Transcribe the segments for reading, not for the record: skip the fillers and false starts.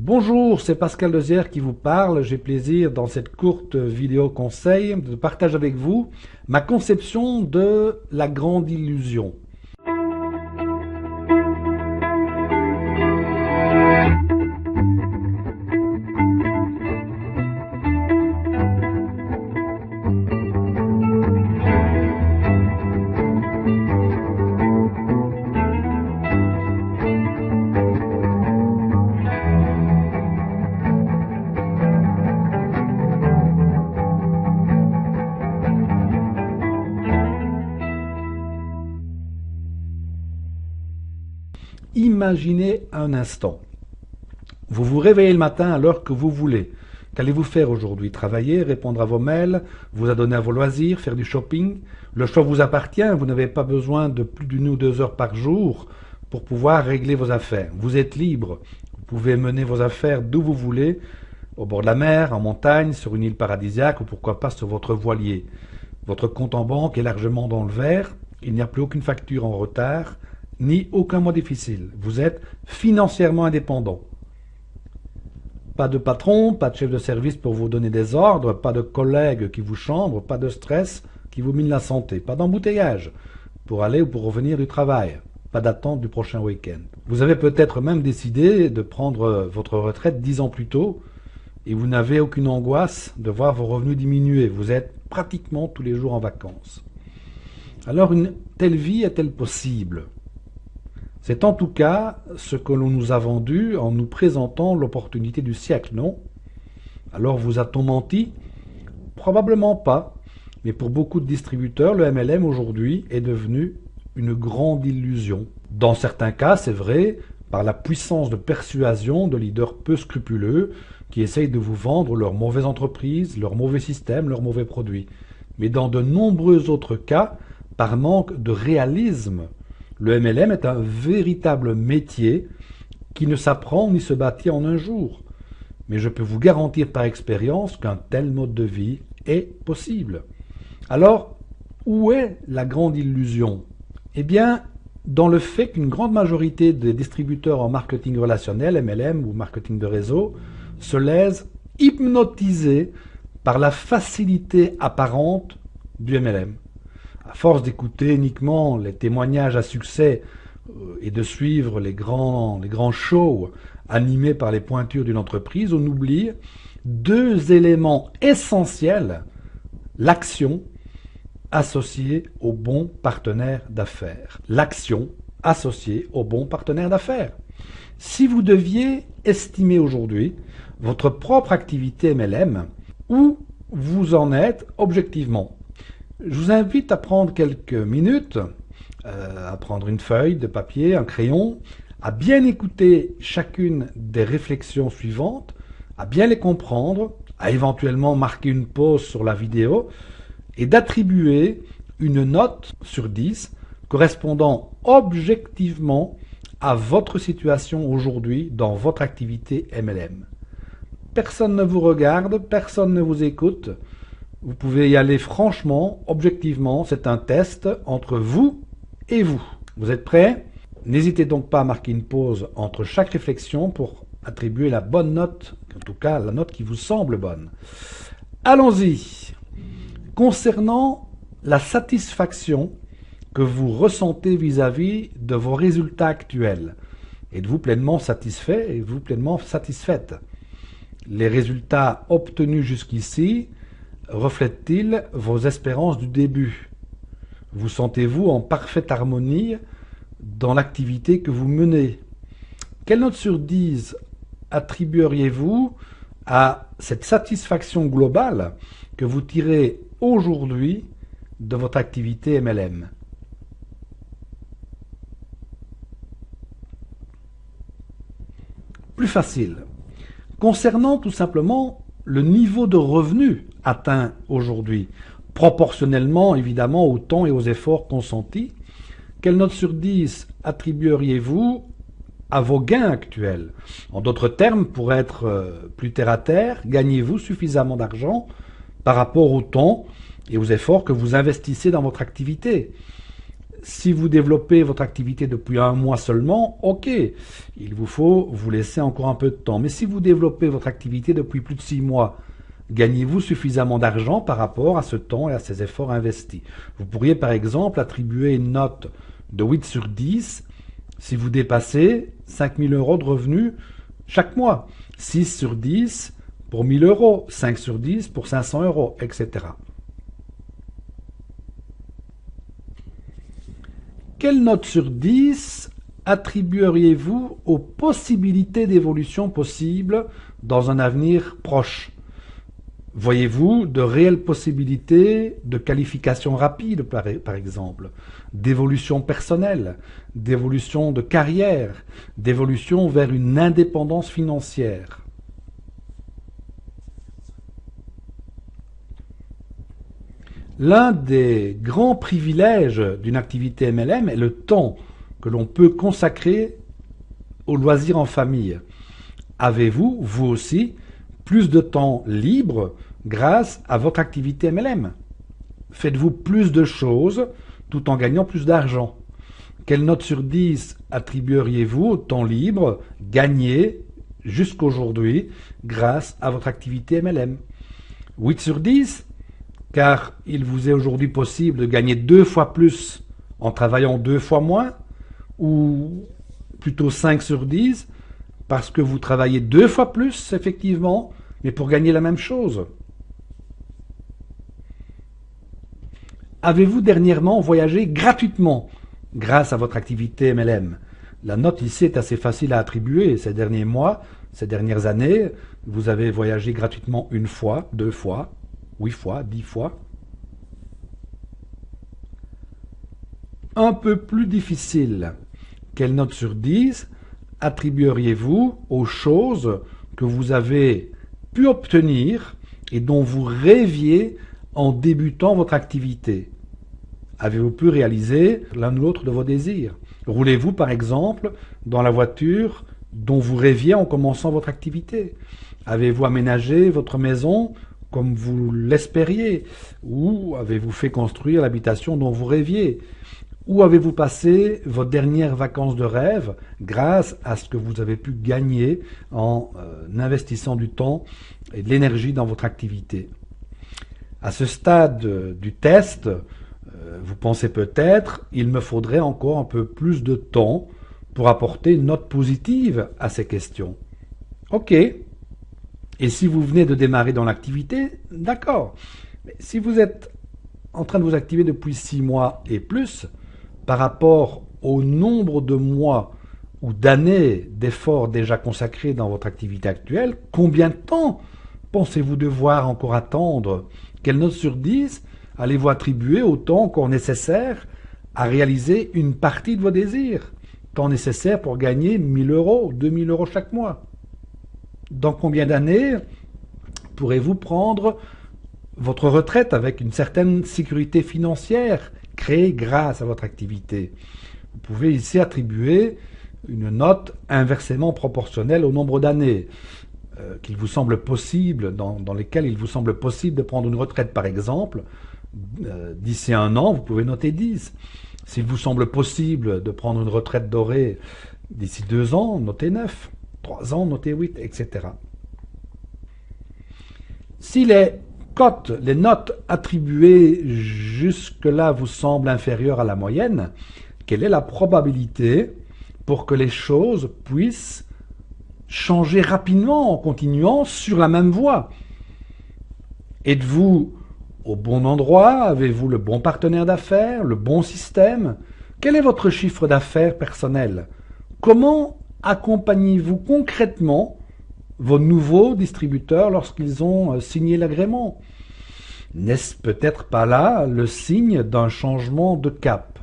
Bonjour, c'est Pascal Lezière qui vous parle. J'ai plaisir dans cette courte vidéo conseil de partager avec vous ma conception de la grande illusion. Imaginez un instant. Vous vous réveillez le matin à l'heure que vous voulez. Qu'allez-vous faire aujourd'hui? Travailler, répondre à vos mails, vous adonner à vos loisirs, faire du shopping? Le choix vous appartient, vous n'avez pas besoin de plus d'1 ou 2 heures par jour pour pouvoir régler vos affaires. Vous êtes libre, vous pouvez mener vos affaires d'où vous voulez, au bord de la mer, en montagne, sur une île paradisiaque ou pourquoi pas sur votre voilier. Votre compte en banque est largement dans le vert, il n'y a plus aucune facture en retard, ni aucun mois difficile. Vous êtes financièrement indépendant. Pas de patron, pas de chef de service pour vous donner des ordres, pas de collègues qui vous chambrent, pas de stress qui vous mine la santé, pas d'embouteillage pour aller ou pour revenir du travail, pas d'attente du prochain week-end. Vous avez peut-être même décidé de prendre votre retraite 10 ans plus tôt et vous n'avez aucune angoisse de voir vos revenus diminuer. Vous êtes pratiquement tous les jours en vacances. Alors une telle vie est-elle possible ? C'est en tout cas ce que l'on nous a vendu en nous présentant l'opportunité du siècle, non? Alors vous a-t-on menti? Probablement pas, mais pour beaucoup de distributeurs, le MLM aujourd'hui est devenu une grande illusion. Dans certains cas, c'est vrai, par la puissance de persuasion de leaders peu scrupuleux qui essayent de vous vendre leur mauvaise entreprise, leur mauvais système, leurs mauvais produits. Mais dans de nombreux autres cas, par manque de réalisme. Le MLM est un véritable métier qui ne s'apprend ni se bâtit en un jour. Mais je peux vous garantir par expérience qu'un tel mode de vie est possible. Alors, où est la grande illusion? Eh bien, dans le fait qu'une grande majorité des distributeurs en marketing relationnel, MLM ou marketing de réseau, se laissent hypnotiser par la facilité apparente du MLM. À force d'écouter uniquement les témoignages à succès et de suivre les grands shows animés par les pointures d'une entreprise, on oublie 2 éléments essentiels: l'action associée au bon partenaire d'affaires. L'action associée au bon partenaire d'affaires. Si vous deviez estimer aujourd'hui votre propre activité MLM, où vous en êtes objectivement? Je vous invite à prendre quelques minutes, à prendre une feuille de papier, un crayon, à bien écouter chacune des réflexions suivantes, à bien les comprendre, à éventuellement marquer une pause sur la vidéo et d'attribuer une note sur 10 correspondant objectivement à votre situation aujourd'hui dans votre activité MLM. Personne ne vous regarde, personne ne vous écoute. Vous pouvez y aller franchement, objectivement, c'est un test entre vous et vous. Vous êtes prêts? N'hésitez donc pas à marquer une pause entre chaque réflexion pour attribuer la bonne note, en tout cas la note qui vous semble bonne. Allons-y. Concernant la satisfaction que vous ressentez vis-à-vis de vos résultats actuels, êtes-vous pleinement satisfait, êtes-vous pleinement satisfaite? Les résultats obtenus jusqu'ici reflètent-ils vos espérances du début? Vous sentez-vous en parfaite harmonie dans l'activité que vous menez? Quelle note sur 10 attribueriez-vous à cette satisfaction globale que vous tirez aujourd'hui de votre activité MLM? Plus facile. Concernant tout simplement le niveau de revenu atteint aujourd'hui, proportionnellement évidemment au temps et aux efforts consentis, quelle note sur 10 attribueriez-vous à vos gains actuels? En d'autres termes, pour être plus terre à terre, gagnez-vous suffisamment d'argent par rapport au temps et aux efforts que vous investissez dans votre activité? Si vous développez votre activité depuis un mois seulement, ok, il vous faut vous laisser encore un peu de temps. Mais si vous développez votre activité depuis plus de 6 mois, gagnez-vous suffisamment d'argent par rapport à ce temps et à ces efforts investis? Vous pourriez par exemple attribuer une note de 8 sur 10 si vous dépassez 5 000 euros de revenus chaque mois, 6 sur 10 pour 1 000 euros, 5 sur 10 pour 500 euros, etc. Quelle note sur 10 attribueriez-vous aux possibilités d'évolution possibles dans un avenir proche? Voyez-vous de réelles possibilités de qualification rapide, par exemple, d'évolution personnelle, d'évolution de carrière, d'évolution vers une indépendance financière? L'un des grands privilèges d'une activité MLM est le temps que l'on peut consacrer aux loisirs en famille. Avez-vous, vous aussi, plus de temps libre grâce à votre activité MLM? Faites-vous plus de choses tout en gagnant plus d'argent? Quelle note sur 10 attribueriez-vous au temps libre gagné jusqu'aujourd'hui grâce à votre activité MLM? 8 sur 10, car il vous est aujourd'hui possible de gagner 2 fois plus en travaillant 2 fois moins, ou plutôt 5 sur 10, parce que vous travaillez 2 fois plus, effectivement, mais pour gagner la même chose. Avez-vous dernièrement voyagé gratuitement grâce à votre activité MLM? La note ici est assez facile à attribuer. Ces derniers mois, ces dernières années, vous avez voyagé gratuitement 1 fois, 2 fois, 8 fois, 10 fois. Un peu plus difficile. Quelle note sur 10 attribueriez-vous aux choses que vous avez pu obtenir et dont vous rêviez en débutant votre activité? Avez-vous pu réaliser l'un ou l'autre de vos désirs? Roulez-vous par exemple dans la voiture dont vous rêviez en commençant votre activité? Avez-vous aménagé votre maison comme vous l'espériez? Ou avez-vous fait construire l'habitation dont vous rêviez? Où avez-vous passé vos dernières vacances de rêve grâce à ce que vous avez pu gagner en investissant du temps et de l'énergie dans votre activité? À ce stade du test, vous pensez peut-être, il me faudrait encore un peu plus de temps pour apporter une note positive à ces questions. Ok. Et si vous venez de démarrer dans l'activité, d'accord. Mais si vous êtes en train de vous activer depuis 6 mois et plus, par rapport au nombre de mois ou d'années d'efforts déjà consacrés dans votre activité actuelle, combien de temps pensez-vous devoir encore attendre? Quelle note sur 10 allez-vous attribuer au temps encore nécessaire à réaliser une partie de vos désirs? Temps nécessaire pour gagner 1 000 euros, 2 000 euros chaque mois. Dans combien d'années pourrez-vous prendre votre retraite avec une certaine sécurité financière créée grâce à votre activité? Vous pouvez ici attribuer une note inversement proportionnelle au nombre d'années qu'il vous semble possible, dans lesquelles il vous semble possible de prendre une retraite, par exemple. D'ici 1 an, vous pouvez noter 10. S'il vous semble possible de prendre une retraite dorée d'ici 2 ans, notez 9. 3 ans, notez 8, etc. Si les cotes, les notes attribuées jusque-là vous semblent inférieures à la moyenne, quelle est la probabilité pour que les choses puissent changer rapidement en continuant sur la même voie? Êtes-vous au bon endroit? Avez-vous le bon partenaire d'affaires, le bon système? Quel est votre chiffre d'affaires personnel? Comment accompagnez-vous concrètement vos nouveaux distributeurs lorsqu'ils ont signé l'agrément? N'est-ce peut-être pas là le signe d'un changement de cap?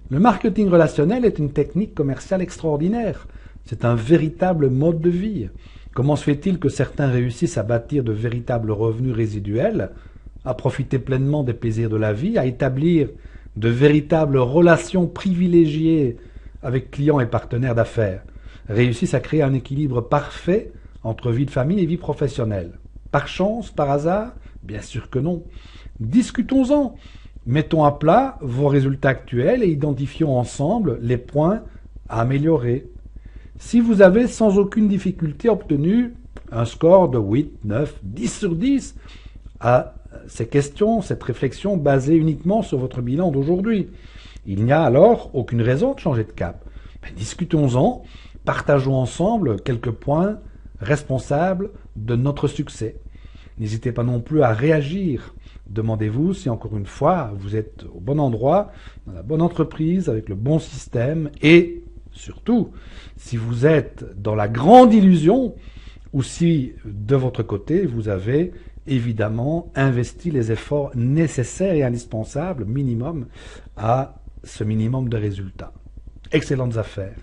Le marketing relationnel est une technique commerciale extraordinaire. C'est un véritable mode de vie. Comment se fait-il que certains réussissent à bâtir de véritables revenus résiduels, à profiter pleinement des plaisirs de la vie, à établir de véritables relations privilégiées avec clients et partenaires d'affaires, réussissent à créer un équilibre parfait entre vie de famille et vie professionnelle? Par chance, par hasard? Bien sûr que non. Discutons-en. Mettons à plat vos résultats actuels et identifions ensemble les points à améliorer. Si vous avez sans aucune difficulté obtenu un score de 8, 9, 10 sur 10 à ces questions, cette réflexion basée uniquement sur votre bilan d'aujourd'hui, il n'y a alors aucune raison de changer de cap. Discutons-en, partageons ensemble quelques points responsables de notre succès. N'hésitez pas non plus à réagir. Demandez-vous si encore une fois vous êtes au bon endroit, dans la bonne entreprise, avec le bon système et surtout si vous êtes dans la grande illusion ou si de votre côté vous avez évidemment investi les efforts nécessaires et indispensables minimum à ce minimum de résultats. Excellentes affaires.